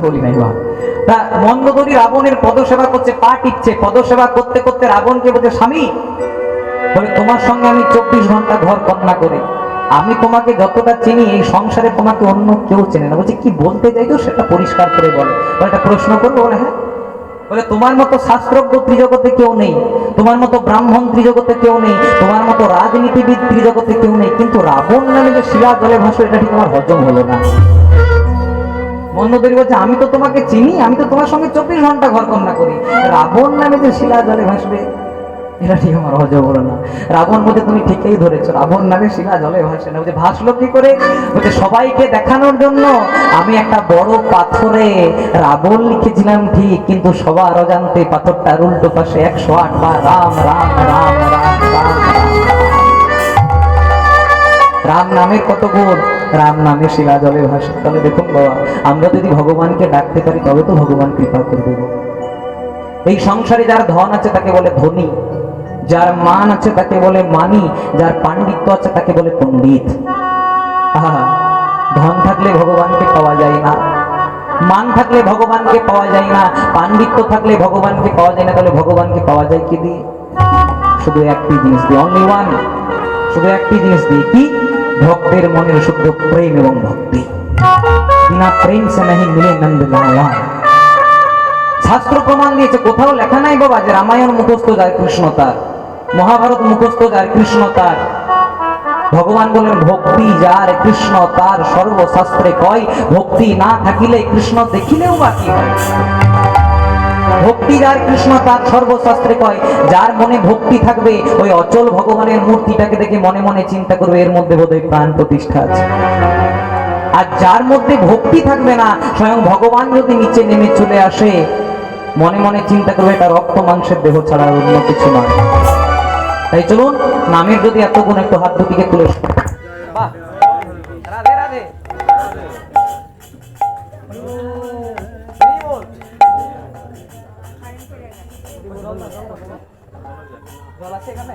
বলি নাই বা তা মন্দোদরী রাবণের পদসেবা করছে, পা টিপছে, পদসেবা করতে করতে রাবণকে বলছে, স্বামী বলে তোমার সঙ্গে আমি 24 ঘন্টা ঘর কন্যা করি, আমি তোমাকে যতটা চিনি এই সংসারে তোমাকে অন্য কেউ চেনে না। বলছে কি বলতে চাইতো সেটা পরিষ্কার করে বলো। একটা প্রশ্ন করবো? বলে হ্যাঁ। বলে তোমার মতো শাস্ত্রজ্ঞ ত্রিজগতে কেউ নেই, তোমার মতো ব্রাহ্মণ ত্রিজগতে কেউ নেই, তোমার মতো রাজনীতিবিদ ত্রিজগতে কেউ নেই, কিন্তু রাবণ নামে যে শিলা জলে ভাসো এটা ঠিক আমার হজম হলো না। মন্দোদরী বলছে আমি তো তোমাকে চিনি, আমি তো তোমার সঙ্গে 24 ঘন্টা ঘর কন্যা করি, রাবণ নামে যে শিলা জলে ভাসবে এটা ঠিক আমার হজম হলো না। রাবণ বলছে তুমি ঠিকই ধরেছো, রাবণ নামে শিলা জলে ভাসে না। বলছে ভাসলো কি করে? বলছে সবাইকে দেখানোর জন্য আমি একটা বড় পাথরে রাবণ লিখেছিলাম ঠিক, কিন্তু সবার অজান্তে পাথরটার উল্টো পাশে 108 বার রাম রাম রাম রাম রাম রাম নামের কত গুণ, রাম নামে শিলা জলে ভাসে। তাহলে দেখুন বাবা, আমরা যদি ভগবানকে ডাকতে পারি তবে তো ভগবান কৃপা করবে। এই সংসারে যার ধন আছে তাকে বলে ধনী, যার মান আছে তাকে বলে মানি, যার পাণ্ডিত্য আছে তাকে বলে পণ্ডিত। ধন থাকলে ভগবানকে পাওয়া যায় না, মান থাকলে ভগবানকে পাওয়া যায় না, পাণ্ডিত্য থাকলে ভগবানকে পাওয়া যায় না। তাহলে ভগবানকে পাওয়া যায় কি দিয়ে? শুধু একটি জিনিস দিয়ে, অনলি ওয়ান, শুধু একটি জিনিস দিয়ে। কি? ভক্তের মনের শুদ্ধ প্রেম এবং ভক্তি। বিনা প্রেম সে नहीं मिले नंद लाला। শাস্ত্র প্রমাণ দিয়েছে, কোথাও লেখা নাই বাবা যে রামায়ণ মুখস্থ যার কৃষ্ণ তার, মহাভারত মুখস্থ যার কৃষ্ণ তার। ভগবান বলেন ভক্তি যার কৃষ্ণ তার, সর্বশাস্ত্রে কয় ভক্তি না থাকিলে কৃষ্ণ দেখিলেও বাকি হয়। ভক্তি যার কৃষ্ণ তার, সর্বশাস্ত্রে কয় যার মনে ভক্তি থাকবে ওই অচল ভগবানের মূর্তিটাকে দেখে মনে মনে চিন্তা করবে এর মধ্যে বোধহয় প্রাণ প্রতিষ্ঠা আছে। আর যার মধ্যে ভক্তি থাকবে না, স্বয়ং ভগবান যদি নিচে নেমে চলে আসে মনে মনে চিন্তা করবে এটা রক্ত মাংসের দেহ ছাড়া অন্য কিছু নয়। তাই চলুন, নামের যদি এত গুণ, একটু হাত দুটিকে তুলে বাহ, রাধে রাধে। জল আছে এখানে?